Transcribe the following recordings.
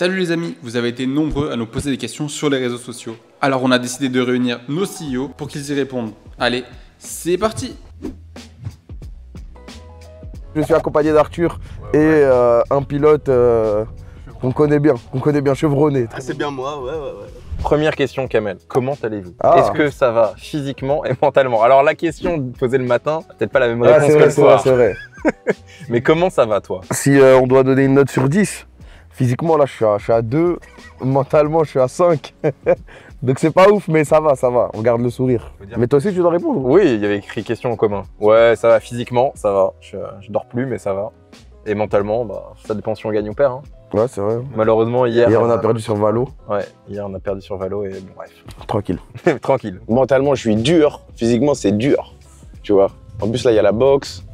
Salut les amis, vous avez été nombreux à nous poser des questions sur les réseaux sociaux. Alors on a décidé de réunir nos CEO pour qu'ils y répondent. Allez, c'est parti! Je suis accompagné d'Arthur et un pilote qu'on connaît bien, chevronné. Ah, c'est bien moi, ouais. Première question, Kamel. Comment allez-vous? Ah. Est-ce que ça va physiquement et mentalement? Alors la question posée le matin, peut-être pas la même réponse que le soir. C'est vrai. Mais comment ça va, toi? Si on doit donner une note sur 10, physiquement là je suis à 2, mentalement je suis à 5. Donc c'est pas ouf, mais ça va, on garde le sourire. Mais toi aussi tu dois répondre? Oui, il y avait écrit question en commun. Ouais, ça va physiquement, ça va. Je dors plus, mais ça va. Et mentalement, bah, ça dépend si on gagne ou perd. Hein. Ouais, c'est vrai. Malheureusement, hier on a perdu sur Valo. Ouais, hier on a perdu sur Valo et bon, bref. Tranquille. Tranquille. Mentalement, je suis dur. Physiquement, c'est dur. Tu vois. En plus, là, il y a la boxe.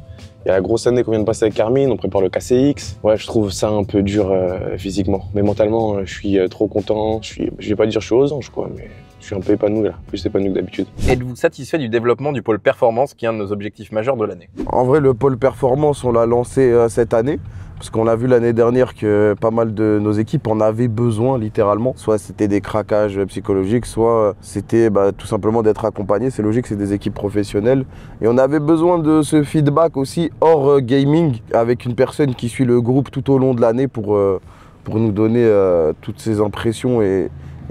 Il y a la grosse année qu'on vient de passer avec Carmine. On prépare le KCX. Ouais, je trouve ça un peu dur physiquement. Mais mentalement, je suis trop content. Je vais pas dire que je suis aux anges, quoi, mais je suis un peu épanoui là. Plus épanoui que d'habitude. Êtes-vous satisfait du développement du pôle performance, qui est un de nos objectifs majeurs de l'année? En vrai, le pôle performance, on l'a lancé cette année. Parce qu'on a vu l'année dernière que pas mal de nos équipes en avaient besoin littéralement. Soit c'était des craquages psychologiques, soit c'était tout simplement d'être accompagné. C'est logique, c'est des équipes professionnelles. Et on avait besoin de ce feedback aussi hors gaming, avec une personne qui suit le groupe tout au long de l'année pour nous donner toutes ses impressions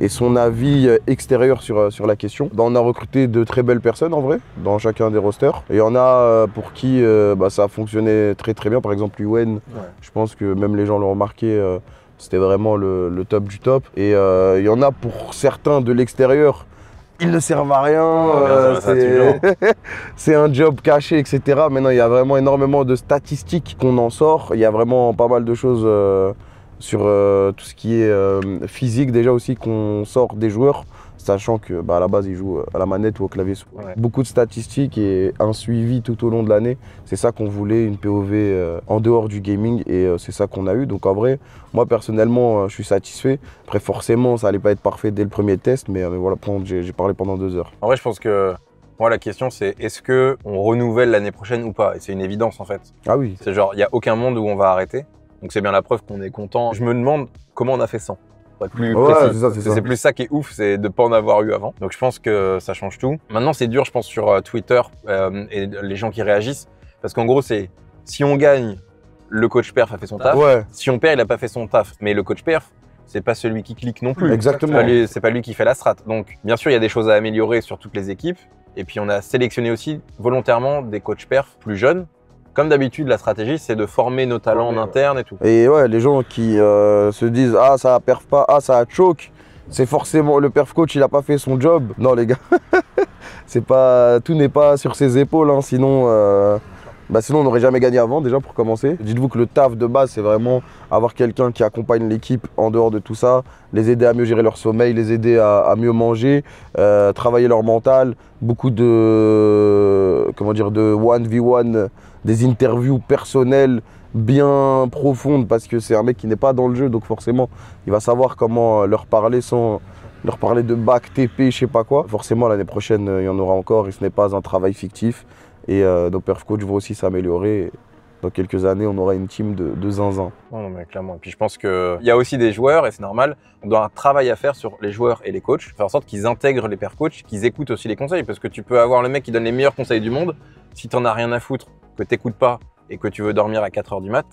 et son avis extérieur sur la question. On a recruté de très belles personnes en vrai, dans chacun des rosters. Et il y en a pour qui ça a fonctionné très très bien. Par exemple, Yuen, je pense que même les gens l'ont remarqué, c'était vraiment le top du top. Et il y en a pour certains de l'extérieur, ils ne servent à rien, c'est un job caché, etc. Maintenant, il y a vraiment énormément de statistiques qu'on en sort. Il y a vraiment pas mal de choses sur tout ce qui est physique déjà aussi qu'on sort des joueurs, sachant que à la base ils jouent à la manette ou au clavier. Ouais. Beaucoup de statistiques et un suivi tout au long de l'année. C'est ça qu'on voulait, une POV en dehors du gaming, et c'est ça qu'on a eu. Donc en vrai, moi personnellement je suis satisfait. Après forcément ça allait pas être parfait dès le premier test, mais voilà, j'ai parlé pendant 2 heures. En vrai, je pense que moi, la question, c'est est-ce qu'on renouvelle l'année prochaine ou pas? Et c'est une évidence en fait. Ah oui. C'est genre, il n'y a aucun monde où on va arrêter. Donc c'est bien la preuve qu'on est content. Je me demande comment on a fait 100. Pour être plus précis. C'est plus ça qui est ouf, c'est de ne pas en avoir eu avant. Donc je pense que ça change tout. Maintenant, c'est dur, je pense, sur Twitter et les gens qui réagissent. Parce qu'en gros, c'est si on gagne, le coach perf a fait son taf. Ouais. Si on perd, il n'a pas fait son taf. Mais le coach perf, c'est pas celui qui clique non plus. Exactement. C'est pas lui qui fait la strat. Donc bien sûr, il y a des choses à améliorer sur toutes les équipes. Et puis on a sélectionné aussi volontairement des coachs perf plus jeunes. Comme d'habitude, la stratégie, c'est de former nos talents en interne et tout. Et ouais, les gens qui se disent « Ah, ça perf pas, ah, ça choke », c'est forcément le perf coach, il a pas fait son job. Non les gars, tout n'est pas sur ses épaules, hein, sinon on n'aurait jamais gagné avant déjà pour commencer. Dites-vous que le taf de base, c'est vraiment avoir quelqu'un qui accompagne l'équipe en dehors de tout ça, les aider à mieux gérer leur sommeil, les aider à mieux manger, travailler leur mental, beaucoup de 1v1, des interviews personnelles bien profondes, parce que c'est un mec qui n'est pas dans le jeu, donc forcément il va savoir comment leur parler sans leur parler de bac, TP, je sais pas quoi. Forcément l'année prochaine il y en aura encore et ce n'est pas un travail fictif. Et nos perf coach vont aussi s'améliorer. Dans quelques années, on aura une team de zinzin. Non, mais clairement. Et puis je pense qu'il y a aussi des joueurs, et c'est normal, on doit un travail à faire sur les joueurs et les coachs, faire en sorte qu'ils intègrent les perf coachs, qu'ils écoutent aussi les conseils. Parce que tu peux avoir le mec qui donne les meilleurs conseils du monde, si t'en as rien à foutre, que t'écoutes pas et que tu veux dormir à 4 h du mat,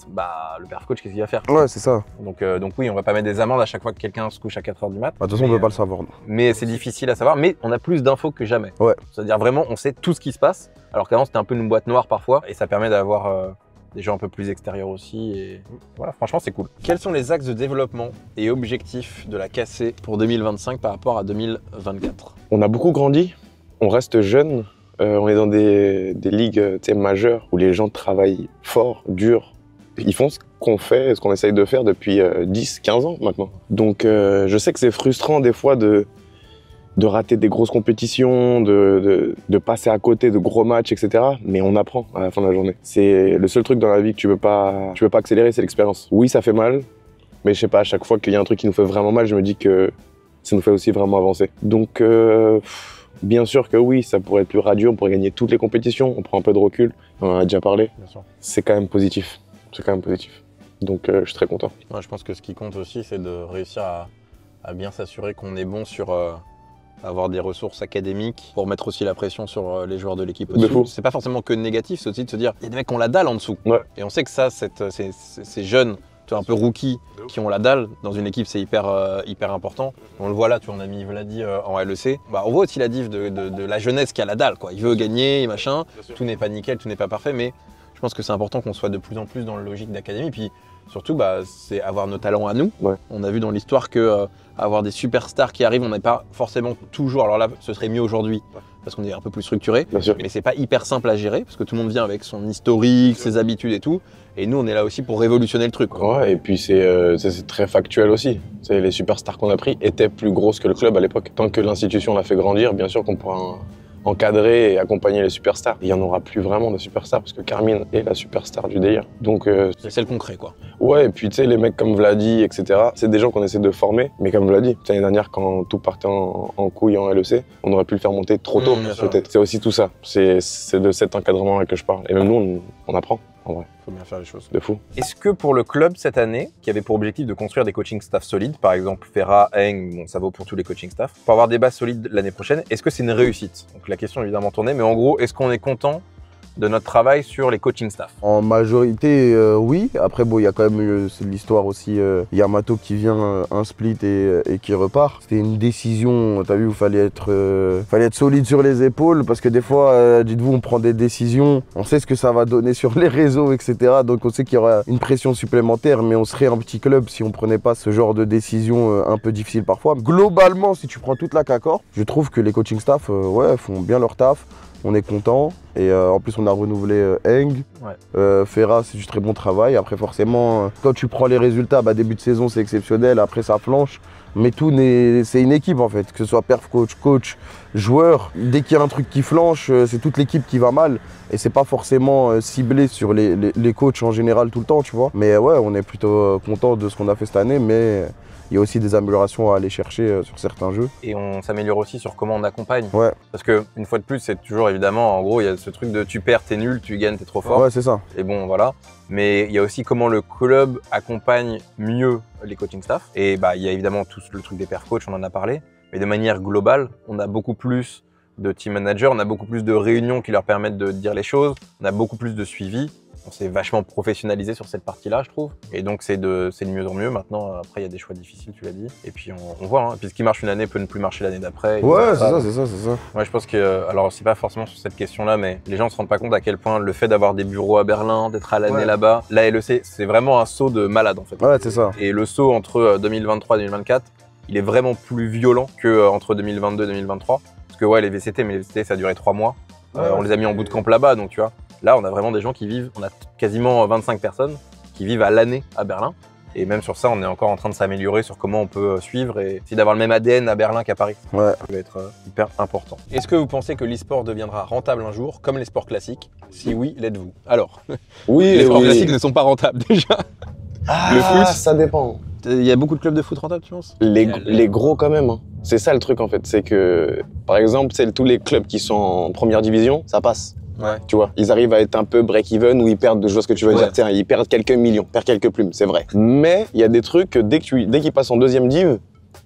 le perf coach, qu'est-ce qu'il va faire? Ouais, c'est ça. Donc oui, on va pas mettre des amendes à chaque fois que quelqu'un se couche à 4 h du mat. De toute façon, on ne peut pas le savoir. Non. Mais c'est difficile à savoir, mais on a plus d'infos que jamais. Ouais. C'est-à-dire vraiment, on sait tout ce qui se passe, alors qu'avant c'était un peu une boîte noire parfois, et ça permet d'avoir des gens un peu plus extérieurs aussi, et voilà, franchement c'est cool. Quels sont les axes de développement et objectifs de la KC pour 2025 par rapport à 2024? On a beaucoup grandi, on reste jeune, on est dans des ligues majeures où les gens travaillent fort, dur. Ils font ce qu'on fait, ce qu'on essaye de faire depuis 10-15 ans maintenant. Donc je sais que c'est frustrant des fois de rater des grosses compétitions, de passer à côté de gros matchs, etc. Mais on apprend à la fin de la journée. C'est le seul truc dans la vie que tu peux pas accélérer, c'est l'expérience. Oui, ça fait mal, mais je sais pas, à chaque fois qu'il y a un truc qui nous fait vraiment mal, je me dis que ça nous fait aussi vraiment avancer. Donc bien sûr que oui, ça pourrait être plus radieux, on pourrait gagner toutes les compétitions, on prend un peu de recul, on en a déjà parlé. C'est quand même positif. C'est quand même positif. Donc je suis très content. Ouais, je pense que ce qui compte aussi, c'est de réussir à bien s'assurer qu'on est bon sur avoir des ressources académiques pour mettre aussi la pression sur les joueurs de l'équipe au-dessus. C'est pas forcément que négatif, c'est aussi de se dire, il y a des mecs qui ont la dalle en dessous. Ouais. Et on sait que ça, ces jeunes, tu vois, un peu rookies, qui ont la dalle, dans une équipe, c'est hyper important. On le voit là, tu vois, on a mis Vladi en LEC. Bah, on voit aussi la diff de la jeunesse qui a la dalle, quoi. Il veut gagner, machin. Tout n'est pas nickel, tout n'est pas parfait, mais je pense que c'est important qu'on soit de plus en plus dans la logique d'académie. Puis surtout, bah, c'est avoir nos talents à nous. Ouais. On a vu dans l'histoire que avoir des superstars qui arrivent, on n'est pas forcément toujours. Alors là, ce serait mieux aujourd'hui parce qu'on est un peu plus structuré. Bien sûr. Mais c'est pas hyper simple à gérer parce que tout le monde vient avec son historique, ses habitudes et tout. Et nous, on est là aussi pour révolutionner le truc, quoi. Ouais, et puis c'est très factuel aussi. Les superstars qu'on a pris étaient plus grosses que le club à l'époque. Tant que l'institution l'a fait grandir, bien sûr qu'on pourra encadrer et accompagner les superstars. Il n'y en aura plus vraiment de superstars parce que Carmine est la superstar du délire. Donc c'est celle qu'on crée, quoi. Ouais, et puis tu sais, les mecs comme Vladi, etc., c'est des gens qu'on essaie de former. Mais comme Vladi, l'année dernière, quand tout partait en couille en LEC, on aurait pu le faire monter trop tôt, peut-être. C'est aussi tout ça. C'est de cet encadrement-là que je parle. Et même nous, on apprend, en vrai. Faut bien faire les choses. De fou. Est-ce que pour le club cette année, qui avait pour objectif de construire des coaching staff solides, par exemple Ferra, Eng, bon, ça vaut pour tous les coaching staff, pour avoir des bases solides l'année prochaine, est-ce que c'est une réussite? Donc la question est évidemment tournée, mais en gros, est-ce qu'on est content de notre travail sur les coaching staff? En majorité, oui. Après, bon, il y a quand même c'est l'histoire aussi. Yamato qui vient un split et qui repart. C'était une décision, t'as vu, où fallait être solide sur les épaules parce que des fois, dites-vous, on prend des décisions, on sait ce que ça va donner sur les réseaux, etc. Donc on sait qu'il y aura une pression supplémentaire, mais on serait un petit club si on prenait pas ce genre de décision un peu difficile parfois. Globalement, si tu prends toute la CACOR, je trouve que les coaching staff, ouais, font bien leur taf. On est content et en plus on a renouvelé Eng, Ferra, c'est du très bon travail. Après forcément, quand tu prends les résultats, bah, début de saison c'est exceptionnel, après ça flanche. Mais c'est une équipe en fait, que ce soit perf coach, joueur. Dès qu'il y a un truc qui flanche, c'est toute l'équipe qui va mal. Et c'est pas forcément ciblé sur les coachs en général tout le temps, tu vois. Mais ouais, on est plutôt content de ce qu'on a fait cette année, mais il y a aussi des améliorations à aller chercher sur certains jeux. Et on s'améliore aussi sur comment on accompagne. Ouais. Parce que une fois de plus, c'est toujours évidemment, en gros, il y a ce truc de tu perds, t'es nul, tu gagnes, t'es trop fort. Ouais, c'est ça. Et bon, voilà. Mais il y a aussi comment le club accompagne mieux les coaching staff. Et bah, il y a évidemment tout le truc des perf coach, on en a parlé. Mais de manière globale, on a beaucoup plus de team managers, on a beaucoup plus de réunions qui leur permettent de dire les choses, on a beaucoup plus de suivi. On s'est vachement professionnalisé sur cette partie-là, je trouve. Et donc, c'est de mieux en mieux. Maintenant, après, il y a des choix difficiles, tu l'as dit. Et puis, on voit. Hein. Et puis, ce qui marche une année peut ne plus marcher l'année d'après. Ouais, c'est ça. Ouais, je pense que, alors, c'est pas forcément sur cette question-là, mais les gens se rendent pas compte à quel point le fait d'avoir des bureaux à Berlin, d'être à l'année là-bas, la LEC, c'est vraiment un saut de malade, en fait. Ouais, c'est ça. Et le saut entre 2023 et 2024, il est vraiment plus violent que entre 2022 et 2023. Parce que, ouais, les VCT, mais les VCT, ça a duré 3 mois. On les a mis en bootcamp là-bas, donc tu vois. Là, on a vraiment des gens qui vivent, on a quasiment 25 personnes qui vivent à l'année à Berlin. Et même sur ça, on est encore en train de s'améliorer sur comment on peut suivre et essayer d'avoir le même ADN à Berlin qu'à Paris. Ouais. Ça va être hyper important. Est-ce que vous pensez que l'e-sport deviendra rentable un jour, comme les sports classiques? Si oui, l'êtes-vous? Alors, oui, les sports classiques ne sont pas rentables déjà. Le foot, ça dépend. Il y a beaucoup de clubs de foot rentables, tu penses? Les gros quand même. Hein. C'est ça le truc en fait. C'est que, par exemple, tous les clubs qui sont en première division, ça passe. Ouais. Tu vois, ils arrivent à être un peu break-even ou ils perdent, je vois ce que tu veux dire, tiens, ils perdent quelques millions, perdent quelques plumes, c'est vrai. Mais il y a des trucs, dès qu'ils passent en deuxième div,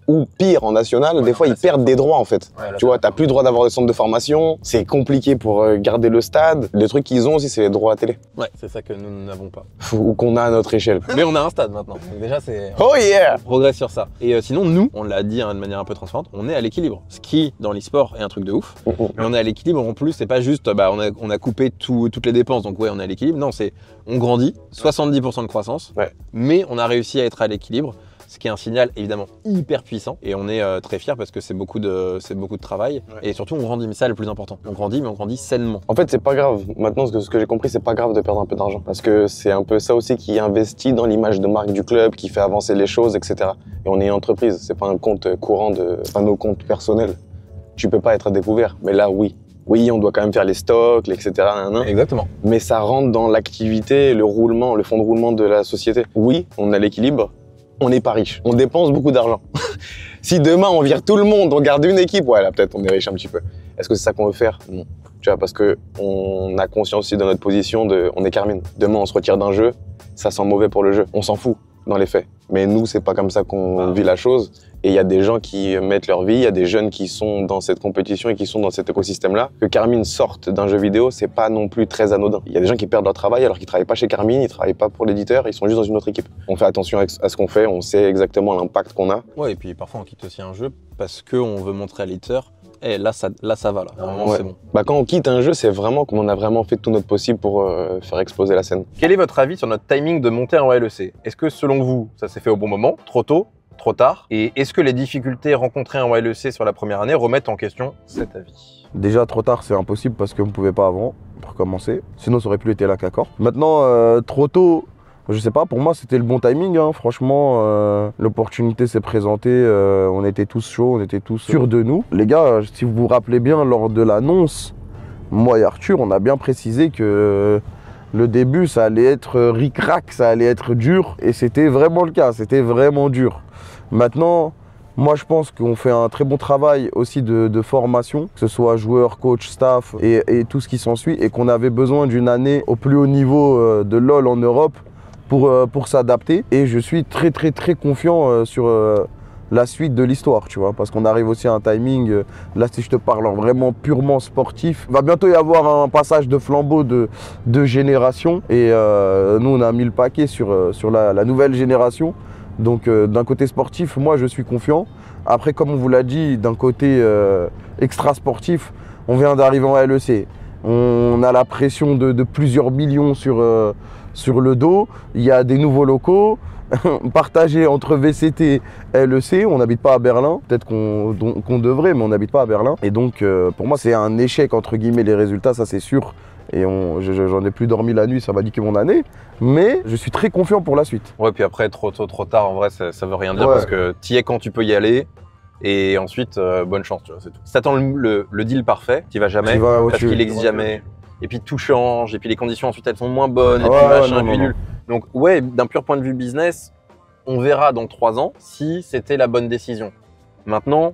ou pire en national, des fois ils perdent des droits en fait. Ouais, tu vois, t'as plus le droit d'avoir des centres de formation, c'est compliqué pour garder le stade. Le truc qu'ils ont aussi, c'est les droits à télé. Ouais, c'est ça que nous n'avons pas. Ou qu'on a à notre échelle. Mais on a un stade maintenant, donc déjà c'est... Oh yeah! On progresse sur ça. Et sinon, nous, on l'a dit de manière un peu transparente, on est à l'équilibre. Ce qui, dans l'e-sport, est un truc de ouf. Mais on est à l'équilibre en plus, c'est pas juste, bah, on a coupé toutes les dépenses, donc ouais, on est à l'équilibre. Non, c'est, on grandit, 70% de croissance, mais on a réussi à être à l'équilibre. Ce qui est un signal évidemment hyper puissant et on est très fiers parce que c'est beaucoup de travail et surtout on grandit, mais ça le plus important. On grandit mais on grandit sainement. En fait c'est pas grave, maintenant ce que j'ai compris c'est pas grave de perdre un peu d'argent parce que c'est un peu ça aussi qui investit dans l'image de marque du club, qui fait avancer les choses, etc. Et on est une entreprise, c'est pas un compte courant, pas nos comptes personnels. Tu peux pas être à découvert, mais là oui. Oui, on doit quand même faire les stocks, etc. Exactement. Mais ça rentre dans l'activité, le roulement, le fond de roulement de la société. Oui, on a l'équilibre. On n'est pas riche, on dépense beaucoup d'argent. Si demain on vire tout le monde, on garde une équipe, ouais là peut-être on est riche un petit peu. Est-ce que c'est ça qu'on veut faire? Non. Tu vois, parce que on a conscience aussi de notre position on est Carmine. Demain on se retire d'un jeu, ça sent mauvais pour le jeu. On s'en fout dans les faits. Mais nous, c'est pas comme ça qu'on vit la chose. Et il y a des gens qui mettent leur vie, il y a des jeunes qui sont dans cette compétition et qui sont dans cet écosystème-là. Que Carmine sorte d'un jeu vidéo, c'est pas non plus très anodin. Il y a des gens qui perdent leur travail alors qu'ils travaillent pas chez Carmine, ils travaillent pas pour l'éditeur, ils sont juste dans une autre équipe. On fait attention à ce qu'on fait, on sait exactement l'impact qu'on a. Ouais, et puis parfois on quitte aussi un jeu parce qu'on veut montrer à l'éditeur, là ça va, là. Vraiment, c'est bon. Bah, quand on quitte un jeu, c'est vraiment qu'on a vraiment fait tout notre possible pour faire exploser la scène. Quel est votre avis sur notre timing de monter en LEC? Est-ce que selon vous, ça s'est fait au bon moment, trop tôt, trop tard? Et est-ce que les difficultés rencontrées en LEC sur la première année remettent en question cet avis? Déjà trop tard, c'est impossible parce qu'on ne pouvait pas avant, pour commencer. Sinon, ça aurait plus été là qu'accord. Maintenant, trop tôt, je sais pas, pour moi, c'était le bon timing. Hein. Franchement, l'opportunité s'est présentée, on était tous chauds, on était tous sûrs de nous. Les gars, si vous vous rappelez bien, lors de l'annonce, moi et Arthur, on a bien précisé que le début, ça allait être ric-rac, ça allait être dur. Et c'était vraiment le cas, c'était vraiment dur. Maintenant, moi je pense qu'on fait un très bon travail aussi de formation, que ce soit joueurs, coach, staff et tout ce qui s'ensuit, et qu'on avait besoin d'une année au plus haut niveau de LoL en Europe pour s'adapter. Et je suis très confiant sur la suite de l'histoire, tu vois, parce qu'on arrive aussi à un timing, là si je te parle vraiment purement sportif, il va bientôt y avoir un passage de flambeau de génération, et nous on a mis le paquet sur la nouvelle génération. Donc d'un côté sportif, moi je suis confiant. Après, comme on vous l'a dit, d'un côté extra sportif, on vient d'arriver en LEC. On a la pression de plusieurs millions sur le dos. Il y a des nouveaux locaux partagés entre VCT et LEC. On n'habite pas à Berlin. Peut-être qu'on devrait, mais on n'habite pas à Berlin. Et donc pour moi c'est un échec entre guillemets les résultats, ça c'est sûr. Et j'en ai plus dormi la nuit, ça m'a niqué mon année. Mais je suis très confiant pour la suite. Ouais, puis après, trop tôt, trop tard, en vrai, ça veut rien dire parce que t'y es quand tu peux y aller. Et ensuite, bonne chance, tu vois, c'est tout. Si t'attends le deal parfait, t'y vas jamais, parce qu'il n'existe jamais. Et puis tout change, et puis les conditions ensuite elles sont moins bonnes, et puis machin, nul. Donc ouais, d'un pur point de vue business, on verra dans 3 ans si c'était la bonne décision. Maintenant,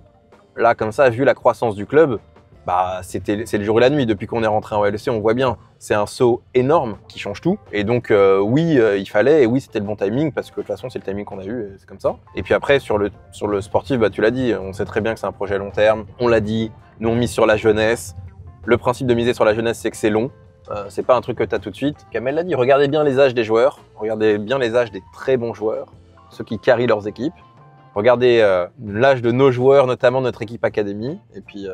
là, comme ça, vu la croissance du club, bah, c'est le jour et la nuit. Depuis qu'on est rentré en LEC, on voit bien, c'est un saut énorme qui change tout. Et donc, oui, il fallait, et oui, c'était le bon timing, parce que de toute façon, c'est le timing qu'on a eu, et c'est comme ça. Et puis après, sur le sportif, bah, tu l'as dit, on sait très bien que c'est un projet à long terme. On l'a dit, nous, on mise sur la jeunesse. Le principe de miser sur la jeunesse, c'est que c'est long. C'est pas un truc que tu as tout de suite. Kamel l'a dit, regardez bien les âges des joueurs, regardez bien les âges des très bons joueurs, ceux qui carrient leurs équipes. Regardez l'âge de nos joueurs, notamment notre équipe académie, et puis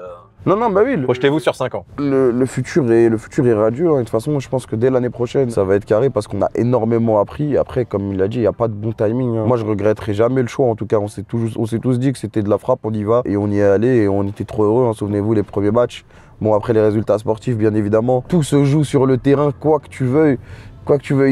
bah oui, projetez-vous sur 5 ans. Le futur est radieux. Hein. De toute façon, je pense que dès l'année prochaine, ça va être carré parce qu'on a énormément appris. Après, comme il l'a dit, il n'y a pas de bon timing. Hein. Moi, je regretterai jamais le choix. En tout cas, on s'est tous dit que c'était de la frappe, on y va. Et on y est allé et on était trop heureux. Hein. Souvenez-vous, les premiers matchs. Bon, après les résultats sportifs, bien évidemment, tout se joue sur le terrain, quoi que tu veuilles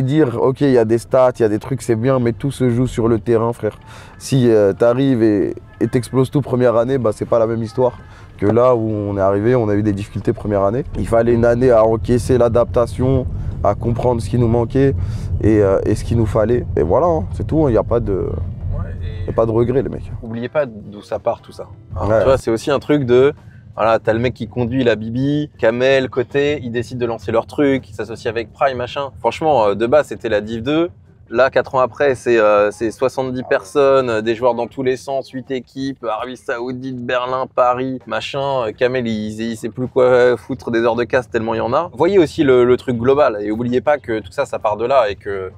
dire, ok, il y a des stats, il y a des trucs, c'est bien, mais tout se joue sur le terrain, frère. Si t'arrives et t'exploses tout première année, bah c'est pas la même histoire que là où on est arrivé, on a eu des difficultés première année. Il fallait une année à encaisser l'adaptation, à comprendre ce qui nous manquait et ce qu'il nous fallait. Et voilà, hein, c'est tout, il n'y a pas de regret, les mecs. N'oubliez pas d'où ça part tout ça. Alors, tu vois, c'est aussi un truc de... Voilà, t'as le mec qui conduit la Bibi, Kamel, côté, ils décident de lancer leur truc, ils s'associent avec Prime, machin. Franchement, de base, c'était la Div 2. Là, 4 ans après, c'est 70 personnes, des joueurs dans tous les sens, 8 équipes, Arabie Saoudite, Berlin, Paris, machin. Kamel, il sait plus quoi foutre des heures de casse tellement il y en a. Voyez aussi le truc global et oubliez pas que tout ça, ça part de là et que...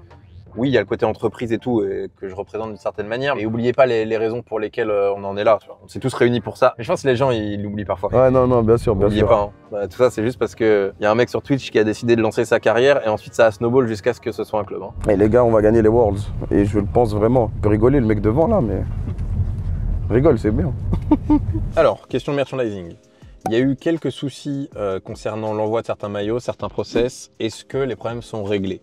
Oui, il y a le côté entreprise et tout, et que je représente d'une certaine manière. Et n'oubliez pas les raisons pour lesquelles on en est là. Tu vois. On s'est tous réunis pour ça. Mais je pense que les gens, ils l'oublient parfois. Ouais, non, bien sûr, bien sûr. N'oubliez pas. Hein. Bah, tout ça, c'est juste parce qu'il y a un mec sur Twitch qui a décidé de lancer sa carrière, et ensuite ça a snowball jusqu'à ce que ce soit un club. Hein. Et les gars, on va gagner les Worlds. Et je le pense vraiment. On peut rigoler, le mec devant, là, mais... Rigole, c'est bien. Alors, question merchandising. Il y a eu quelques soucis concernant l'envoi de certains maillots, certains process. Est-ce que les problèmes sont réglés?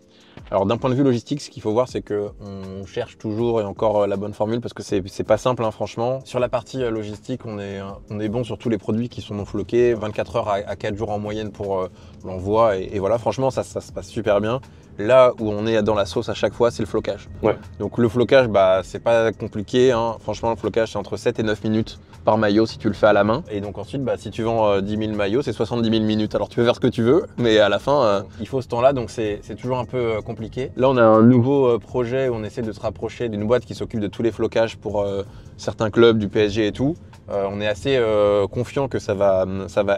Alors d'un point de vue logistique, ce qu'il faut voir, c'est qu'on cherche toujours et encore la bonne formule parce que c'est pas simple, hein, franchement. Sur la partie logistique, on est bon sur tous les produits qui sont non floqués, 24 heures à 4 jours en moyenne pour l'envoi. Et voilà, franchement, ça se passe super bien. Là où on est dans la sauce à chaque fois, c'est le flocage. Ouais. Donc le flocage, bah, c'est pas compliqué. Hein. Franchement, le flocage, c'est entre 7 et 9 minutes par maillot si tu le fais à la main. Et donc ensuite, bah, si tu vends 10 000 maillots, c'est 70 000 minutes. Alors tu peux faire ce que tu veux, mais à la fin, il faut ce temps-là, donc c'est toujours un peu compliqué. Là, on a un nouveau projet où on essaie de se rapprocher d'une boîte qui s'occupe de tous les flocages pour certains clubs du PSG et tout. On est assez confiant que ça va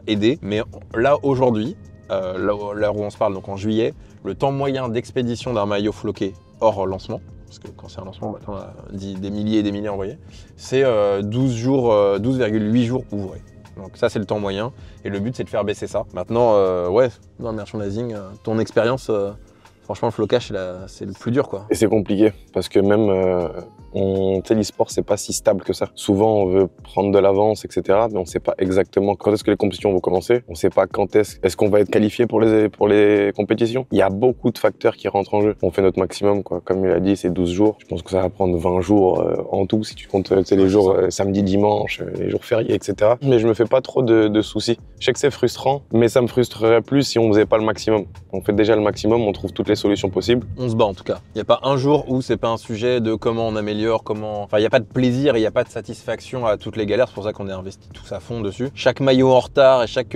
aider. Mais là, aujourd'hui, l'heure où on se parle, donc en juillet, le temps moyen d'expédition d'un maillot floqué hors lancement, parce que quand c'est un lancement, on a dit des milliers et des milliers envoyés, c'est 12,8 jours ouvrés. Donc ça, c'est le temps moyen. Et le but, c'est de faire baisser ça. Maintenant, ouais, dans le merchandising, ton expérience, franchement, le flocage, c'est le plus dur, quoi. Et c'est compliqué, parce que même l'e-sport, c'est pas si stable que ça. Souvent, on veut prendre de l'avance, etc., mais on sait pas exactement quand est-ce que les compétitions vont commencer. On sait pas quand est-ce qu'on va être qualifié pour les compétitions. Il y a beaucoup de facteurs qui rentrent en jeu. On fait notre maximum, quoi. Comme il a dit, c'est 12 jours. Je pense que ça va prendre 20 jours en tout, si tu comptes les jours samedi, dimanche, les jours fériés, etc. Mais je me fais pas trop de soucis. Je sais que c'est frustrant, mais ça me frustrerait plus si on faisait pas le maximum. On fait déjà le maximum, on trouve toutes les solutions possibles. On se bat en tout cas. Il n'y a pas un jour où c'est pas un sujet de comment on améliore, comment... Enfin, il n'y a pas de plaisir, il n'y a pas de satisfaction à toutes les galères. C'est pour ça qu'on est investi tous à fond dessus. Chaque maillot en retard et chaque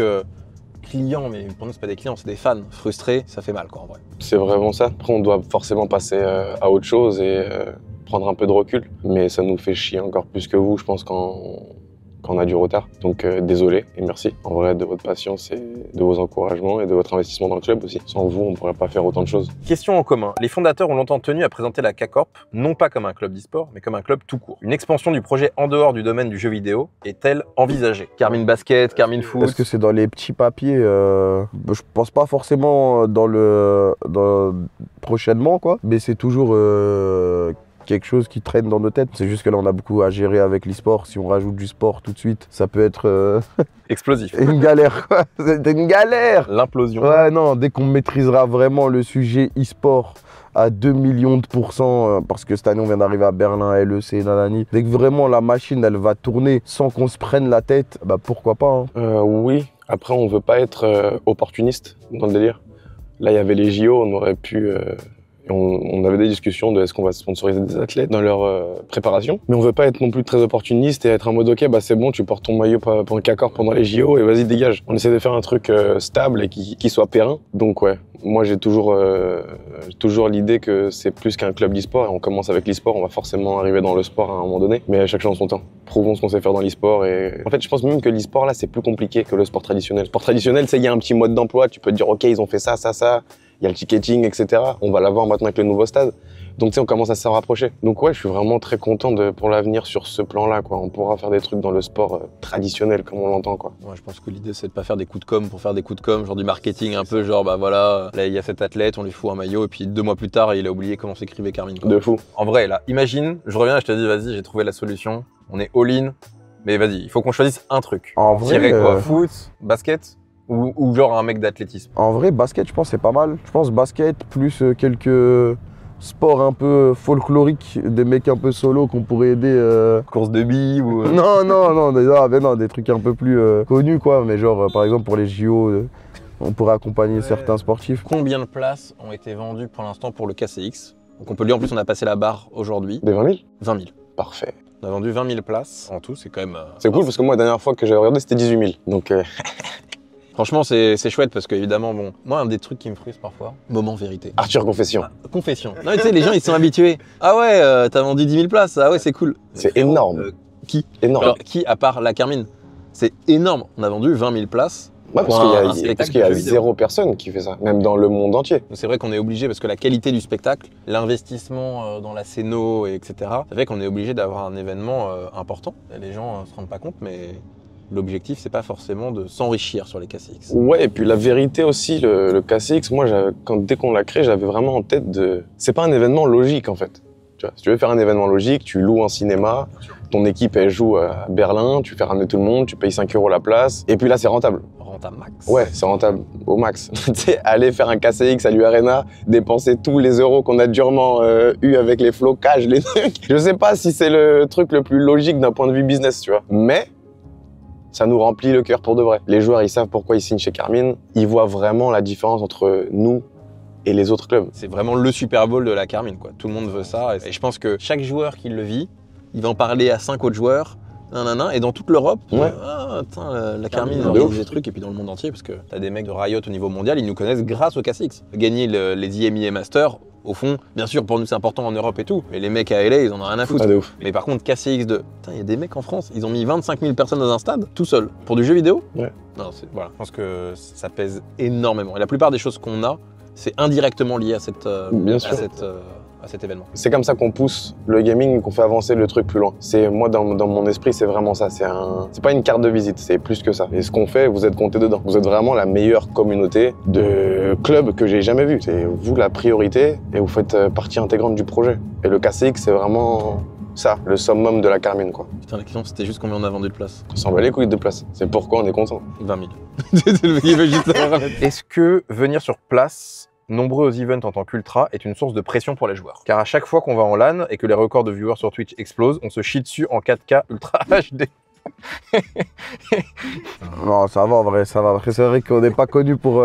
client, mais pour nous, c'est pas des clients, c'est des fans frustrés, ça fait mal, quoi, en vrai. C'est vraiment ça. Après, on doit forcément passer à autre chose et prendre un peu de recul. Mais ça nous fait chier encore plus que vous, je pense, quand on a du retard. Donc désolé et merci en vrai de votre patience et de vos encouragements et de votre investissement dans le club aussi. Sans vous, on ne pourrait pas faire autant de choses. Question en commun. Les fondateurs ont longtemps tenu à présenter la K-Corp, non pas comme un club d'e-sport, mais comme un club tout court. Une expansion du projet en dehors du domaine du jeu vidéo est-elle envisagée? Carmine Basket, Carmine Foot. Est-ce que c'est dans les petits papiers je pense pas forcément prochainement, quoi. Mais c'est toujours quelque chose qui traîne dans nos têtes. C'est juste que là, on a beaucoup à gérer avec l'e-sport. Si on rajoute du sport tout de suite, ça peut être explosif. Une galère, quoi. C'est une galère. L'implosion. Ouais, non, dès qu'on maîtrisera vraiment le sujet e-sport à 2 millions de %, parce que cette année, on vient d'arriver à Berlin, LEC, nanani. Dès que vraiment la machine, elle va tourner sans qu'on se prenne la tête, bah pourquoi pas, hein. Oui. Après, on veut pas être opportuniste dans le délire. Là, il y avait les JO, on aurait pu... On avait des discussions de est-ce qu'on va sponsoriser des athlètes dans leur préparation. Mais on veut pas être non plus très opportuniste et être en mode ok, bah c'est bon, tu portes ton maillot pour un K-Corp pendant les JO et vas-y dégage. On essaie de faire un truc stable et qui soit périn. Donc ouais, moi j'ai toujours l'idée que c'est plus qu'un club d'e-sport. On commence avec l'e-sport, on va forcément arriver dans le sport à un moment donné. Mais à chaque chose en son temps. Prouvons ce qu'on sait faire dans l'e-sport et... En fait, je pense même que l'e-sport là, c'est plus compliqué que le sport traditionnel. Le sport traditionnel, c'est il y a un petit mode d'emploi, tu peux te dire ok, ils ont fait ça, il y a le ticketing, etc. On va l'avoir maintenant avec le nouveau stade. Donc tu sais, on commence à s'en rapprocher. Donc ouais, je suis vraiment très content pour l'avenir sur ce plan-là, quoi. On pourra faire des trucs dans le sport traditionnel comme on l'entend, quoi. Ouais, je pense que l'idée c'est de pas faire des coups de com pour faire des coups de com, genre du marketing un peu, genre bah voilà, là il y a cet athlète, on lui fout un maillot et puis 2 mois plus tard il a oublié comment s'écrivait Carmine, quoi. De fou. En vrai, là, imagine, je reviens et je te dis vas-y, j'ai trouvé la solution, on est all-in, mais vas-y, il faut qu'on choisisse un truc. En vrai, tirer quoi, foot, basket ou genre un mec d'athlétisme? En vrai, basket, je pense c'est pas mal. Je pense basket plus quelques sports un peu folkloriques, des mecs un peu solo qu'on pourrait aider. Course de billes ou... Non, des trucs un peu plus connus, quoi. Mais genre, par exemple, pour les JO, on pourrait accompagner certains sportifs. Combien de places ont été vendues pour l'instant pour le KCX? Donc on peut lui, en plus, on a passé la barre aujourd'hui. Des 20 000? 20 000. Parfait. On a vendu 20 000 places en tout, c'est quand même... C'est cool parce que moi, la dernière fois que j'avais regardé, c'était 18 000. Donc... Franchement, c'est chouette parce qu'évidemment, bon, moi, un des trucs qui me frustre parfois, moment vérité. Arthur, confession. Ah, confession. Non, mais tu sais, les gens, ils sont habitués. Ah ouais, t'as vendu 10 000 places, ah ouais, c'est cool. C'est énorme. Qui? Énorme. Alors, qui, à part la Carmine? C'est énorme. On a vendu 20 000 places. Ouais, parce qu'il y a 0 personne qui fait ça, même dans le monde entier. C'est vrai qu'on est obligé, parce que la qualité du spectacle, l'investissement dans la scéno, etc., c'est vrai qu'on est obligé d'avoir un événement important. Les gens ne se rendent pas compte, mais... L'objectif, c'est pas forcément de s'enrichir sur les KCX. Ouais, et puis la vérité aussi, le KCX, moi, dès qu'on l'a créé, j'avais vraiment en tête de... C'est pas un événement logique, en fait. Tu vois, si tu veux faire un événement logique, tu loues un cinéma, ton équipe, elle joue à Berlin, tu fais ramener tout le monde, tu payes 5 € la place, et puis là, c'est rentable. Rentable max. Ouais, c'est rentable au max. Tu sais, aller faire un KCX à l'U-Arena, dépenser tous les euros qu'on a durement eu avec les flocages, les trucs. Je sais pas si c'est le truc le plus logique d'un point de vue business, tu vois. Mais... ça nous remplit le cœur pour de vrai. Les joueurs, ils savent pourquoi ils signent chez Carmine. Ils voient vraiment la différence entre nous et les autres clubs. C'est vraiment le Super Bowl de la Carmine, quoi. Tout le monde veut ça. Et je pense que chaque joueur qui le vit, il va en parler à 5 autres joueurs. Et dans toute l'Europe, la Carmine organise des trucs, et puis dans le monde entier, parce que t'as des mecs de Riot au niveau mondial, ils nous connaissent grâce au KCX. Gagner les IMIA Masters, au fond, bien sûr, pour nous c'est important en Europe et tout, mais les mecs à LA, ils en ont rien à foutre. Mais par contre, KCX 2, il y a des mecs en France, ils ont mis 25 000 personnes dans un stade, tout seul, pour du jeu vidéo. Non, voilà, je pense que ça pèse énormément. Et la plupart des choses qu'on a, c'est indirectement lié à cet événement. C'est comme ça qu'on pousse le gaming, qu'on fait avancer le truc plus loin. Moi, dans mon esprit, c'est vraiment ça. C'est pas une carte de visite, c'est plus que ça. Et ce qu'on fait, vous êtes comptés dedans. Vous êtes vraiment la meilleure communauté de clubs que j'ai jamais vue. C'est vous la priorité et vous faites partie intégrante du projet. Et le KCX, c'est vraiment ça, le summum de la Carmine, quoi. Putain, la question, c'était juste combien on a vendu de places. On s'en bat les couilles de place. C'est pourquoi on est content. 20 000. Est-ce que venir sur place, nombreux aux events en tant qu'ultra, est une source de pression pour les joueurs? Car à chaque fois qu'on va en LAN et que les records de viewers sur Twitch explosent, on se chie dessus en 4K Ultra HD. Non, ça va en vrai, ça va. Après, c'est vrai qu'on n'est pas connu pour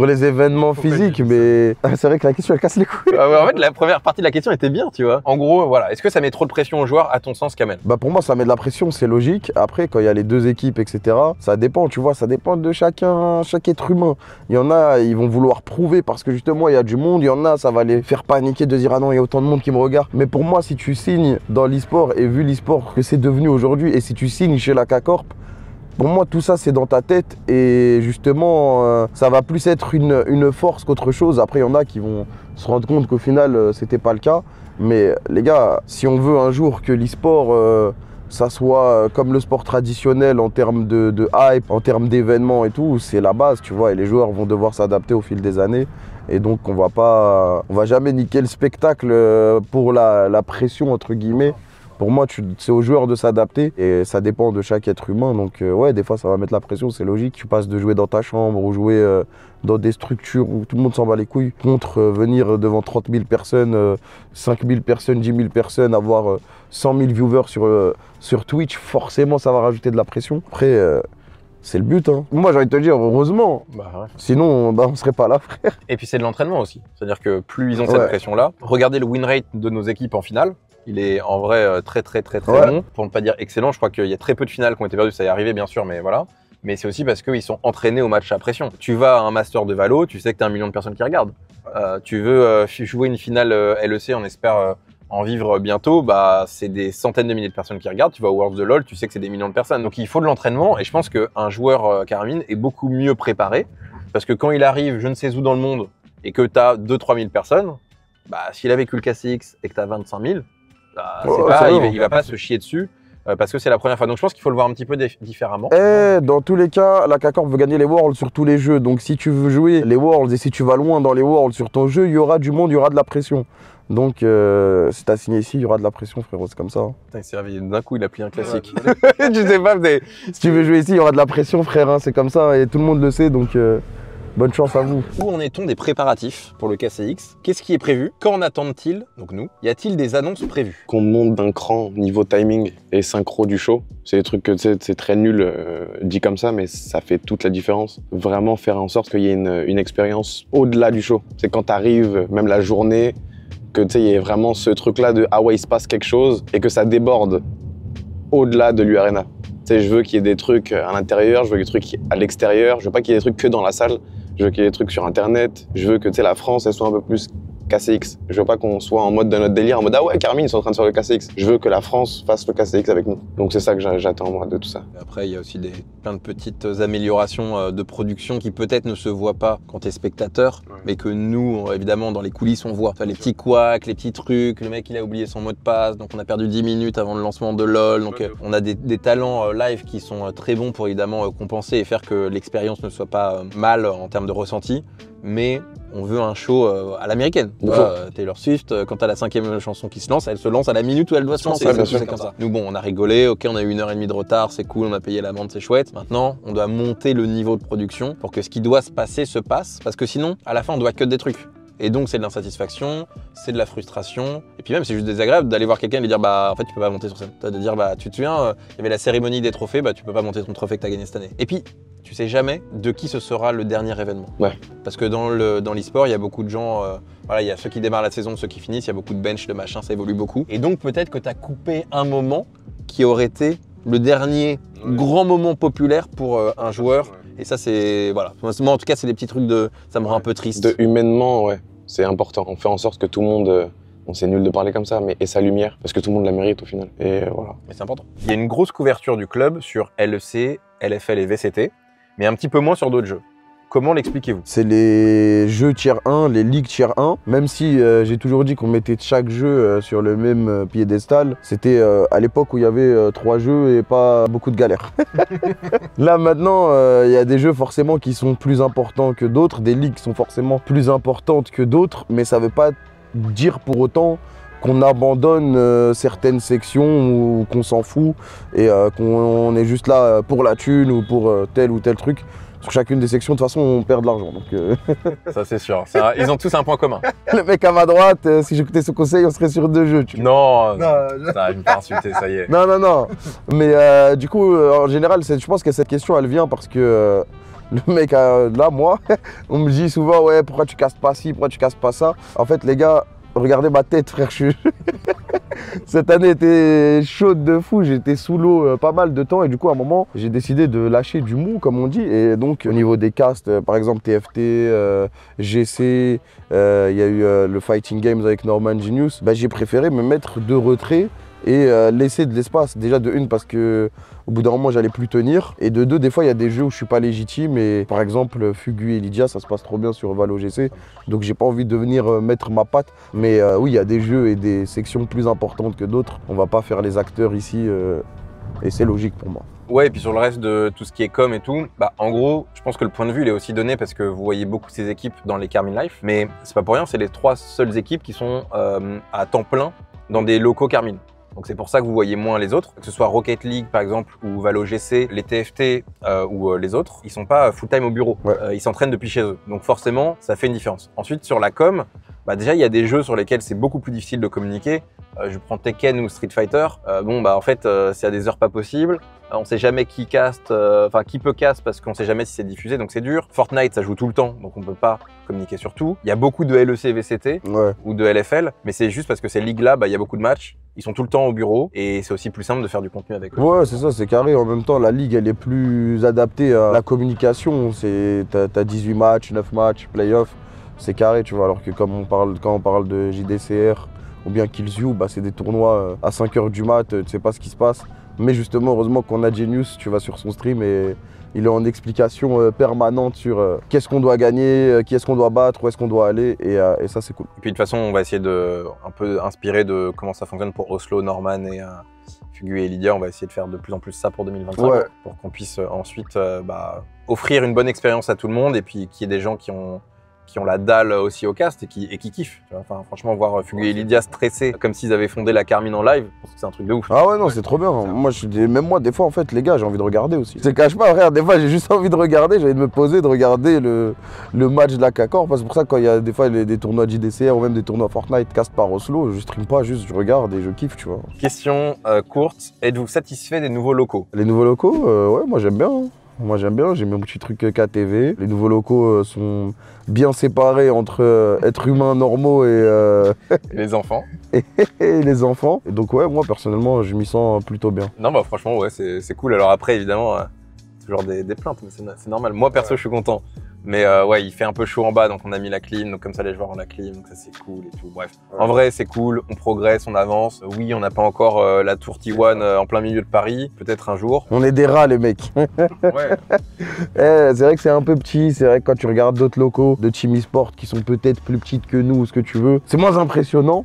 les événements physiques, mais c'est vrai que la question elle casse les couilles. En fait, la première partie de la question était bien, tu vois. En gros, voilà. Est-ce que ça met trop de pression aux joueurs, à ton sens, Kamel? Bah pour moi, ça met de la pression, c'est logique. Après, quand il y a les deux équipes, etc., ça dépend, tu vois, ça dépend de chaque être humain. Il y en a, ils vont vouloir prouver parce que justement, il y a du monde. Il y en a, ça va les faire paniquer de dire ah non, il y a autant de monde qui me regarde. Mais pour moi, si tu signes dans l'e-sport et vu l'e-sport que c'est devenu aujourd'hui, et si tu signes chez la K-Corp, pour moi, tout ça, c'est dans ta tête et justement, ça va plus être une force qu'autre chose. Après, il y en a qui vont se rendre compte qu'au final, c'était pas le cas. Mais les gars, si on veut un jour que l'e-sport, ça soit comme le sport traditionnel en termes de hype, en termes d'événements et tout, c'est la base, tu vois. Et les joueurs vont devoir s'adapter au fil des années. Et donc, on va jamais niquer le spectacle pour la pression, entre guillemets. Pour moi, c'est aux joueurs de s'adapter et ça dépend de chaque être humain. Donc ouais, des fois, ça va mettre la pression, c'est logique. Tu passes de jouer dans ta chambre ou jouer dans des structures où tout le monde s'en bat les couilles contre venir devant 30 000 personnes, 5 000 personnes, 10 000 personnes, avoir 100 000 viewers sur Twitch. Forcément, ça va rajouter de la pression. Après, c'est le but, hein. Moi, j'ai envie de te dire, heureusement. Bah ouais. Sinon, on serait pas là, frère. Et puis, c'est de l'entraînement aussi. C'est-à-dire que plus ils ont cette pression-là, regardez le win rate de nos équipes en finale. Il est en vrai très bon, pour ne pas dire excellent. Je crois qu'il y a très peu de finales qui ont été perdues, ça y est arrivé bien sûr, mais voilà. Mais c'est aussi parce qu'ils sont entraînés au match à pression. Tu vas à un master de Valo, tu sais que tu as 1 million de personnes qui regardent. Tu veux jouer une finale LEC, on espère en vivre bientôt, bah c'est des centaines de milliers de personnes qui regardent. Tu vas au Worlds de LoL, tu sais que c'est des millions de personnes. Donc il faut de l'entraînement et je pense qu'un joueur Carmine est beaucoup mieux préparé parce que quand il arrive je ne sais où dans le monde et que tu as 2-3 000 personnes, bah s'il a vécu le KCX et que tu as 25 000, il va pas se chier dessus parce que c'est la première fois. Donc je pense qu'il faut le voir un petit peu différemment. Et dans tous les cas, la K-Corp veut gagner les Worlds sur tous les jeux. Donc si tu veux jouer les Worlds et si tu vas loin dans les Worlds sur ton jeu, il y aura du monde, il y aura de la pression. Donc si t'as signé ici, il y aura de la pression, frérot, c'est comme ça. Putain, il s'est réveillé d'un coup, il a pris un classique. Je sais pas, si tu veux jouer ici, il y aura de la pression, frère, hein, c'est comme ça et tout le monde le sait, donc bonne chance à vous. Où en est-on des préparatifs pour le KCX? Qu'est-ce qui est prévu? Qu'en attendent-ils, donc nous? Y a-t-il des annonces prévues? Qu'on monte d'un cran niveau timing et synchro du show. C'est des trucs que c'est très nul dit comme ça, mais ça fait toute la différence. Vraiment faire en sorte qu'il y ait une expérience au-delà du show. C'est quand t'arrives, même la journée, que tu sais, il y ait vraiment ce truc-là de ah ouais, il se passe quelque chose et que ça déborde au-delà de l'U-Arena. Tu sais, je veux qu'il y ait des trucs à l'intérieur, je veux qu'il y ait des trucs à l'extérieur, je veux pas qu'il y ait des trucs que dans la salle. Je veux qu'il y ait des trucs sur internet, je veux que la France elle soit un peu plus KCX. Je veux pas qu'on soit en mode de notre délire, en mode ah ouais Carmine ils sont en train de faire le KCX. Je veux que la France fasse le KCX avec nous. Donc c'est ça que j'attends moi de tout ça. Après il y a aussi plein de petites améliorations de production qui peut-être ne se voient pas quand t'es spectateur, mais que nous évidemment dans les coulisses on voit. Enfin, les petits couacs, les petits trucs, le mec il a oublié son mot de passe, donc on a perdu 10 minutes avant le lancement de LoL. Donc on a des talents live qui sont très bons pour évidemment compenser et faire que l'expérience ne soit pas mal en termes de ressenti. Mais on veut un show à l'américaine. Taylor Swift, quand t'as la 5e chanson qui se lance, elle se lance à la minute où elle doit se lancer. C'est comme ça. Nous, bon, on a rigolé, ok, on a eu 1h30 de retard, c'est cool, on a payé l'amende, c'est chouette. Maintenant, on doit monter le niveau de production pour que ce qui doit se passer se passe, parce que sinon, à la fin, on doit cut des trucs. Et donc, c'est de l'insatisfaction, c'est de la frustration. Et puis même, c'est juste désagréable d'aller voir quelqu'un et lui dire, bah, en fait, tu peux pas monter sur scène. De dire, bah, tu te souviens, il y avait la cérémonie des trophées, bah, tu peux pas monter ton trophée que t'as gagné cette année. Et puis, tu sais jamais de qui ce sera le dernier événement. Ouais. Parce que dans l'e-sport, il y a beaucoup de gens, voilà, il y a ceux qui démarrent la saison, ceux qui finissent, il y a beaucoup de bench, de machin, ça évolue beaucoup. Et donc, peut-être que tu as coupé un moment qui aurait été le dernier grand moment populaire pour un joueur. Et ça, c'est, voilà. Moi, en tout cas, c'est des petits trucs ça me rend un peu triste. Humainement, ouais, c'est important. On fait en sorte que tout le monde, bon, c'est nul de parler comme ça, mais ait sa lumière, parce que tout le monde la mérite au final. Et voilà. Mais c'est important. Il y a une grosse couverture du club sur LEC, LFL et VCT, mais un petit peu moins sur d'autres jeux. Comment l'expliquez-vous? C'est les jeux tier 1, les ligues tier 1. Même si j'ai toujours dit qu'on mettait chaque jeu sur le même piédestal, c'était à l'époque où il y avait 3 jeux et pas beaucoup de galères. Là maintenant, il y a des jeux forcément qui sont plus importants que d'autres, des ligues qui sont forcément plus importantes que d'autres, mais ça veut pas dire pour autant qu'on abandonne certaines sections ou qu'on s'en fout et qu'on est juste là pour la thune ou pour tel ou tel truc. Sur chacune des sections, de toute façon, on perd de l'argent. Ça, c'est sûr. Ils ont tous un point commun. Le mec à ma droite, si j'écoutais ce conseil, on serait sur 2 jeux. Non, ça, il me fait insulter, ça y est. Non. Mais du coup, en général, je pense que cette question, elle vient parce que le mec, là, moi, on me dit souvent, ouais, pourquoi tu casses pas ci, pourquoi tu casses pas ça. En fait, les gars, regardez ma tête, frère. Cette année était chaude de fou, j'étais sous l'eau pas mal de temps et du coup à un moment j'ai décidé de lâcher du mou comme on dit et donc au niveau des castes, par exemple TFT, GC, il y a eu le Fighting Games avec Norman Genius, bah, j'ai préféré me mettre de retrait et laisser de l'espace. Déjà de une parce que au bout d'un moment j'allais plus tenir et de deux des fois il y a des jeux où je suis pas légitime et par exemple Fugu et Lydia ça se passe trop bien sur Valo GC donc j'ai pas envie de venir mettre ma patte mais oui il y a des jeux et des sections plus importantes que d'autres, on va pas faire les acteurs ici et c'est logique pour moi. Ouais, et puis sur le reste de tout ce qui est com et tout, bah en gros, je pense que le point de vue il est aussi donné parce que vous voyez beaucoup ces équipes dans les Carmine Life, mais c'est pas pour rien, c'est les 3 seules équipes qui sont à temps plein dans des locaux Carmine. Donc c'est pour ça que vous voyez moins les autres, que ce soit Rocket League par exemple ou Valo GC, les TFT ou les autres, ils sont pas full-time au bureau, ils s'entraînent depuis chez eux. Donc forcément, ça fait une différence. Ensuite sur la com, bah déjà il y a des jeux sur lesquels c'est beaucoup plus difficile de communiquer. Je prends Tekken ou Street Fighter, bon bah en fait c'est à des heures pas possibles. On sait jamais qui caste, enfin qui peut cast parce qu'on sait jamais si c'est diffusé, donc c'est dur. Fortnite, ça joue tout le temps, donc on peut pas communiquer sur tout. Il y a beaucoup de LEC, VCT ou de LFL, mais c'est juste parce que ces ligues-là, bah, il y a beaucoup de matchs, ils sont tout le temps au bureau et c'est aussi plus simple de faire du contenu avec eux. Ouais, c'est ça, c'est carré. En même temps, la ligue, elle est plus adaptée à la communication. T'as 18 matchs, 9 matchs, playoff, c'est carré, tu vois. Alors que quand on parle de JDCR ou bien Kills You, bah, c'est des tournois à 5 h du mat, tu sais pas ce qui se passe. Mais justement, heureusement qu'on a Genius, tu vas sur son stream et il est en explication permanente sur qu'est-ce qu'on doit gagner, qui est-ce qu'on doit battre, où est-ce qu'on doit aller et ça c'est cool. Et puis de toute façon, on va essayer de un peu inspirer de comment ça fonctionne pour Oslo, Norman et Fugu et Lydia. On va essayer de faire de plus en plus ça pour 2025 pour qu'on puisse ensuite offrir une bonne expérience à tout le monde et puis qu'il y ait des gens qui ont la dalle aussi au cast et qui kiffent. Enfin, franchement, voir Fugu et Lydia stresser comme s'ils avaient fondé la Carmine en live, je pense que c'est un truc de ouf. Ah ouais, non, c'est trop bien. Même moi, des fois, en fait, les gars, j'ai envie de regarder aussi. Je te cache pas, frère, des fois, j'ai juste envie de regarder, j'ai envie de me poser, de regarder le match de la CACOR. Parce que c'est pour ça, quand il y a des fois des tournois de JDCR ou même des tournois Fortnite cast par Oslo, je stream pas, juste je regarde et je kiffe, tu vois. Question courte, êtes-vous satisfait des nouveaux locaux? Les nouveaux locaux, ouais, moi j'aime bien. Moi j'aime bien, j'ai mon petit truc KTV. Les nouveaux locaux sont bien séparés entre êtres humains normaux et les enfants. et les enfants. Et donc ouais, moi personnellement, je m'y sens plutôt bien. Non bah franchement ouais, c'est cool. Alors après évidemment, toujours des plaintes, mais c'est normal. Moi perso je suis content. Mais ouais, il fait un peu chaud en bas, donc on a mis la clim, donc comme ça les joueurs ont la clim, donc ça c'est cool et tout. Bref, en vrai c'est cool, on progresse, on avance. Oui, on n'a pas encore la tour T1 en plein milieu de Paris, peut-être un jour. On est des rats les mecs. Ouais. C'est vrai que c'est un peu petit, c'est vrai que quand tu regardes d'autres locaux de Team eSport qui sont peut-être plus petites que nous ou ce que tu veux, c'est moins impressionnant.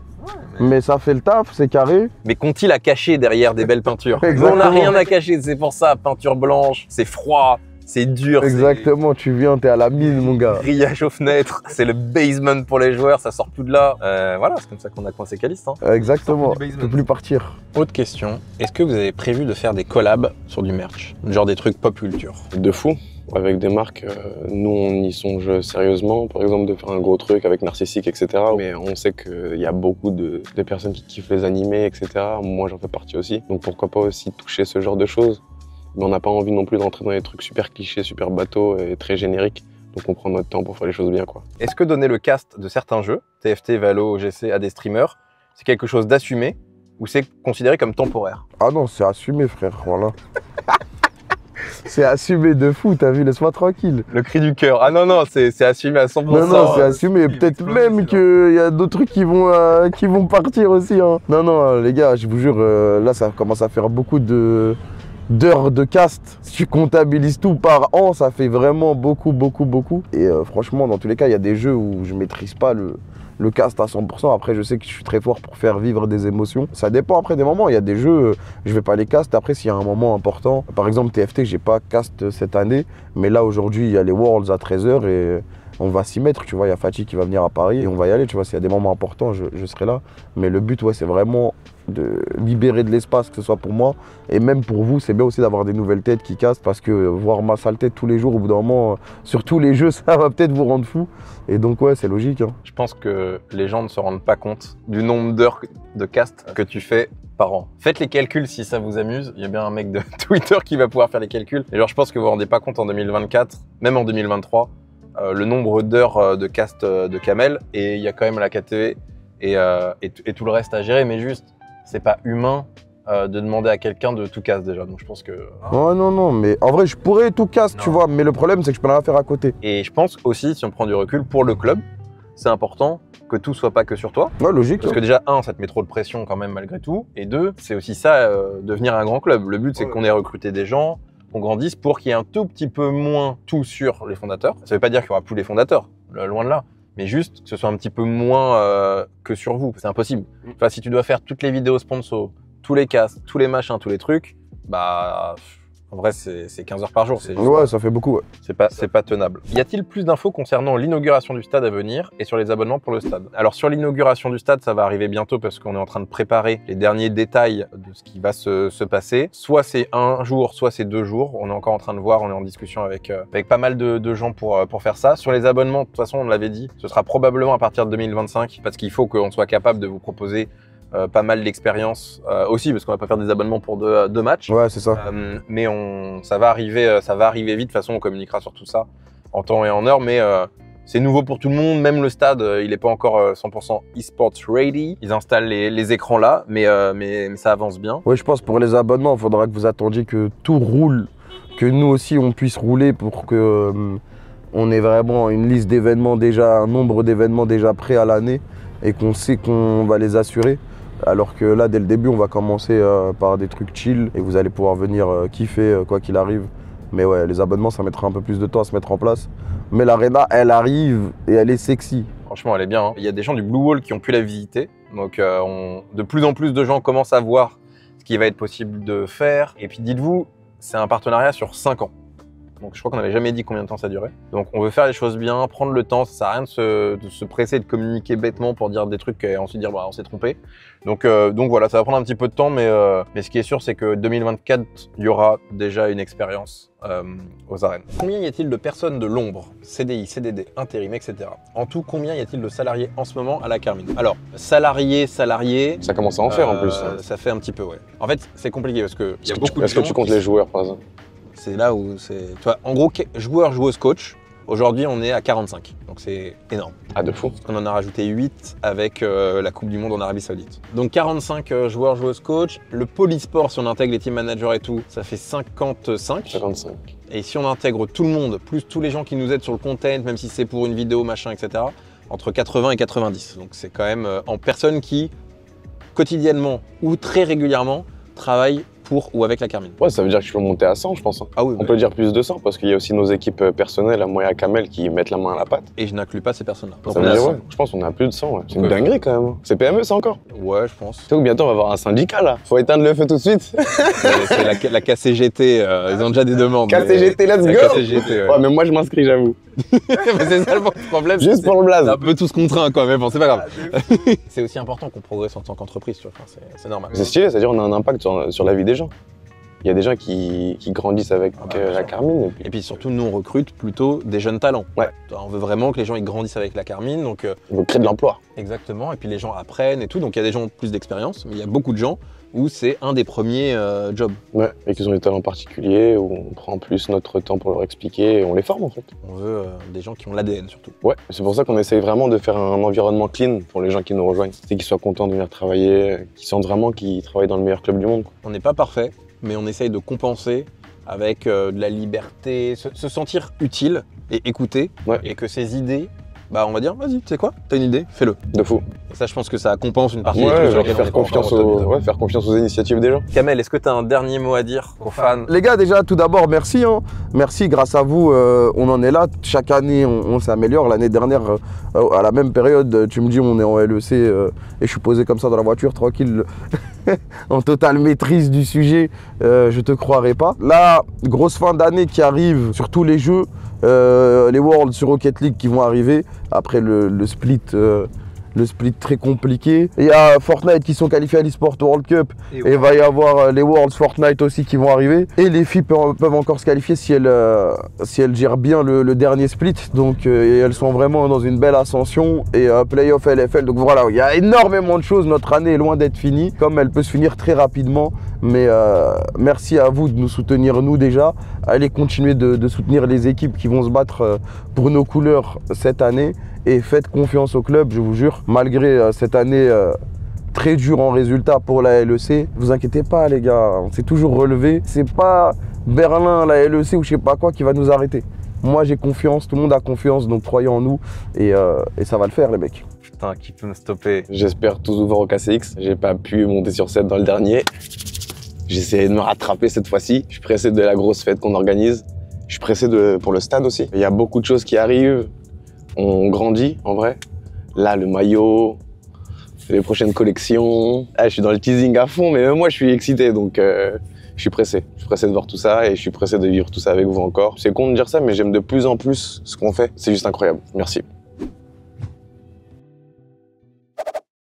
Mais ça fait le taf, c'est carré. Mais qu'ont-ils à cacher derrière des belles peintures? On n'a rien à cacher, c'est pour ça, peinture blanche, c'est froid. C'est dur. Exactement, tu viens, t'es à la mine, mon gars. Grillage aux fenêtres, c'est le basement pour les joueurs, ça sort plus de là. Voilà, c'est comme ça qu'on a coincé Caliste. Hein. Exactement, tu peux plus partir. Autre question, est-ce que vous avez prévu de faire des collabs sur du merch? Genre des trucs pop culture? De fou. Avec des marques, nous on y songe sérieusement, par exemple de faire un gros truc avec Narcissique, etc. Mais on sait qu'il y a beaucoup de personnes qui kiffent les animés, etc. Moi j'en fais partie aussi, donc pourquoi pas aussi toucher ce genre de choses. Mais on n'a pas envie non plus d'entrer dans des trucs super clichés, super bateaux et très génériques. Donc on prend notre temps pour faire les choses bien, quoi. Est-ce que donner le cast de certains jeux, TFT, Valo, OGC, à des streamers, c'est quelque chose d'assumé ou c'est considéré comme temporaire? Ah non, c'est assumé, frère, voilà. C'est assumé de fou, t'as vu, laisse-moi tranquille. Le cri du cœur. Ah non, non, c'est assumé à 100%. Non, c'est assumé. Peut-être même qu'il y a d'autres trucs qui vont partir aussi. Hein. Non, les gars, je vous jure, là, ça commence à faire beaucoup d'heures de cast. Si tu comptabilises tout par an, ça fait vraiment beaucoup. Et franchement, dans tous les cas, il y a des jeux où je maîtrise pas le cast à 100%. Après, je sais que je suis très fort pour faire vivre des émotions. Ça dépend après des moments. Il y a des jeux, je vais pas les cast. Après, s'il y a un moment important, par exemple TFT, j'ai pas cast cette année. Mais là, aujourd'hui, il y a les Worlds à 13h et on va s'y mettre. Tu vois, il y a Fatih qui va venir à Paris et on va y aller. Tu vois, s'il y a des moments importants, je serai là. Mais le but, ouais, c'est vraiment de libérer de l'espace, que ce soit pour moi et même pour vous. C'est bien aussi d'avoir des nouvelles têtes qui cassent parce que voir ma sale tête tous les jours, au bout d'un moment, sur tous les jeux, ça va peut-être vous rendre fou. Et donc ouais, c'est logique. Hein. Je pense que les gens ne se rendent pas compte du nombre d'heures de cast que tu fais par an. Faites les calculs si ça vous amuse. Il y a bien un mec de Twitter qui va pouvoir faire les calculs. Et genre, je pense que vous vous rendez pas compte en 2024, même en 2023, le nombre d'heures de cast de Kamel. Et il y a quand même la KTV et tout le reste à gérer. Mais juste, c'est pas humain de demander à quelqu'un de tout casse déjà. Donc je pense que... Oh non, mais en vrai, je pourrais tout casse, tu vois. Mais le problème, c'est que je peux rien faire à côté. Et je pense aussi, si on prend du recul, pour le club, c'est important que tout soit pas que sur toi. Ouais, logique. Parce que déjà, un, ça te met trop de pression quand même malgré tout. Et deux, c'est aussi ça, devenir un grand club. Le but, c'est qu'on ait recruté des gens, qu'on grandisse pour qu'il y ait un tout petit peu moins tout sur les fondateurs. Ça veut pas dire qu'il y aura plus les fondateurs, loin de là. Mais juste que ce soit un petit peu moins que sur vous. C'est impossible. Enfin, si tu dois faire toutes les vidéos sponsors, tous les casts, tous les machins, tous les trucs, bah... En vrai, c'est 15 heures par jour. Ouais, ça fait beaucoup. Ouais. C'est pas tenable. Y a-t-il plus d'infos concernant l'inauguration du stade à venir et sur les abonnements pour le stade? Alors, sur l'inauguration du stade, ça va arriver bientôt parce qu'on est en train de préparer les derniers détails de ce qui va se passer. Soit c'est un jour, soit c'est 2 jours. On est encore en train de voir, on est en discussion avec pas mal de gens pour faire ça. Sur les abonnements, de toute façon, on l'avait dit, ce sera probablement à partir de 2025 parce qu'il faut qu'on soit capable de vous proposer pas mal d'expérience aussi parce qu'on va pas faire des abonnements pour deux matchs. Ouais, c'est ça. Mais ça va arriver vite. De toute façon, on communiquera sur tout ça en temps et en heure. Mais c'est nouveau pour tout le monde. Même le stade, il n'est pas encore 100% e-sports ready. Ils installent les écrans là, mais ça avance bien. Ouais, je pense pour les abonnements, il faudra que vous attendiez que tout roule, que nous aussi on puisse rouler pour que on ait vraiment une liste d'événements déjà, un nombre d'événements déjà prêts à l'année et qu'on sait qu'on va les assurer. Alors que là, dès le début, on va commencer par des trucs chill et vous allez pouvoir venir kiffer quoi qu'il arrive. Mais ouais, les abonnements, ça mettra un peu plus de temps à se mettre en place. Mais l'Arena, elle arrive et elle est sexy. Franchement, elle est bien. Hein. Il y a des gens du Blue Wall qui ont pu la visiter. Donc, de plus en plus de gens commencent à voir ce qui va être possible de faire. Et puis, dites-vous, c'est un partenariat sur 5 ans. Donc, je crois qu'on n'avait jamais dit combien de temps ça durait. Donc, on veut faire les choses bien, prendre le temps. Ça sert à rien de se presser, de communiquer bêtement pour dire des trucs et ensuite dire bah, on s'est trompé. Donc voilà, ça va prendre un petit peu de temps, mais ce qui est sûr, c'est que 2024, il y aura déjà une expérience aux arènes. Combien y a-t-il de personnes de l'ombre, CDI, CDD, intérim, etc. En tout, combien y a-t-il de salariés en ce moment à la Carmine? Alors, salariés. Ça commence à en faire en plus. Ça fait un petit peu, ouais. En fait, c'est compliqué parce que y a beaucoup de gens. Est-ce que tu comptes les joueurs, par exemple? C'est là où c'est... Tu vois, en gros, joueurs, joueuses, coach, aujourd'hui, on est à 45. Donc, c'est énorme. Ah, de fou. On en a rajouté 8 avec la Coupe du Monde en Arabie Saoudite. Donc, 45 joueurs, joueuses, coach. Le polysport, si on intègre les team managers et tout, ça fait 55. 55. Et si on intègre tout le monde, plus tous les gens qui nous aident sur le content, même si c'est pour une vidéo, machin, etc., entre 80 et 90. Donc, c'est quand même en personnes qui, quotidiennement ou très régulièrement, travaillent pour ou avec la Carmine. Ouais, ça veut dire que je peux monter à 100, je pense. Ah oui, On peut dire plus de 100 parce qu'il y a aussi nos équipes personnelles, moi et à Kamel, qui mettent la main à la pâte. Et je n'inclus pas ces personnes-là. Ça veut dire, ouais, je pense qu'on est à plus de 100. Ouais. C'est une dinguerie quand même. C'est PME, ça encore? Ouais, je pense. Tu sais que bientôt on va avoir un syndicat là. Faut éteindre le feu tout de suite. C'est la KCGT, ils ont déjà des demandes. KCGT, let's go! KCGT, ouais, mais moi je m'inscris, j'avoue. Mais c'est ça le problème. Juste pour le blaze. C'est un peu tous contraints quoi, mais bon, c'est pas grave. C'est aussi important qu'on progresse en tant qu'entreprise, tu vois. Enfin, c'est normal. C'est stylé, c'est-à-dire on a un impact sur la vie des gens. Il y a des gens qui grandissent avec la Carmine. Et puis surtout, nous, on recrute plutôt des jeunes talents. Ouais. On veut vraiment que les gens ils grandissent avec la Carmine. Donc, on veut créer de l'emploi. Exactement. Et puis les gens apprennent et tout. Donc il y a des gens plus d'expérience, mais il y a beaucoup de gens où c'est un des premiers jobs. Ouais, et qu'ils ont des talents particuliers, où on prend plus notre temps pour leur expliquer et on les forme en fait. On veut des gens qui ont l'ADN surtout. Ouais, c'est pour ça qu'on essaye vraiment de faire un environnement clean pour les gens qui nous rejoignent. C'est qu'ils soient contents de venir travailler, qu'ils sentent vraiment qu'ils travaillent dans le meilleur club du monde. On n'est pas parfait, mais on essaye de compenser avec de la liberté, se sentir utile et écouter, et que ces idées, bah on va dire, vas-y, tu sais quoi, t'as une idée, fais-le. De fou. Et ça, je pense que ça compense une partie ouais, des trucs faire confiance aux initiatives des gens. Kamel, est-ce que tu as un dernier mot à dire aux fans? Les gars, déjà, tout d'abord, merci. Merci, grâce à vous, on en est là. Chaque année, on s'améliore. L'année dernière, à la même période, tu me dis, on est en LEC et je suis posé comme ça dans la voiture, tranquille, en totale maîtrise du sujet. Je te croirais pas. Là, grosse fin d'année qui arrive sur tous les jeux. Les Worlds sur Rocket League qui vont arriver après le split très compliqué. Il y a Fortnite qui sont qualifiés à l'eSport World Cup et il va y avoir les Worlds Fortnite aussi qui vont arriver. Et les filles peuvent encore se qualifier si elles gèrent bien le dernier split. Donc et elles sont vraiment dans une belle ascension et Playoff LFL. Donc voilà, il y a énormément de choses. Notre année est loin d'être finie, comme elle peut se finir très rapidement. Mais merci à vous de nous soutenir, nous déjà. Allez continuer de soutenir les équipes qui vont se battre pour nos couleurs cette année. Et faites confiance au club, je vous jure. Malgré cette année très dure en résultat pour la LEC, vous inquiétez pas les gars, on s'est toujours relevé. C'est pas Berlin, la LEC ou je sais pas quoi qui va nous arrêter. Moi j'ai confiance, tout le monde a confiance, donc croyez en nous et ça va le faire les mecs. Putain, qui peut me stopper? J'espère tous vous voir au KCX. J'ai pas pu monter sur scène dans le dernier. J'essaie de me rattraper cette fois-ci. Je suis pressé de la grosse fête qu'on organise. Je suis pressé pour le stade aussi. Il y a beaucoup de choses qui arrivent. On grandit en vrai. Là, le maillot, les prochaines collections. Ah, je suis dans le teasing à fond, mais même moi, je suis excité. Donc, je suis pressé. Je suis pressé de voir tout ça et je suis pressé de vivre tout ça avec vous encore. C'est con de dire ça, mais j'aime de plus en plus ce qu'on fait. C'est juste incroyable. Merci.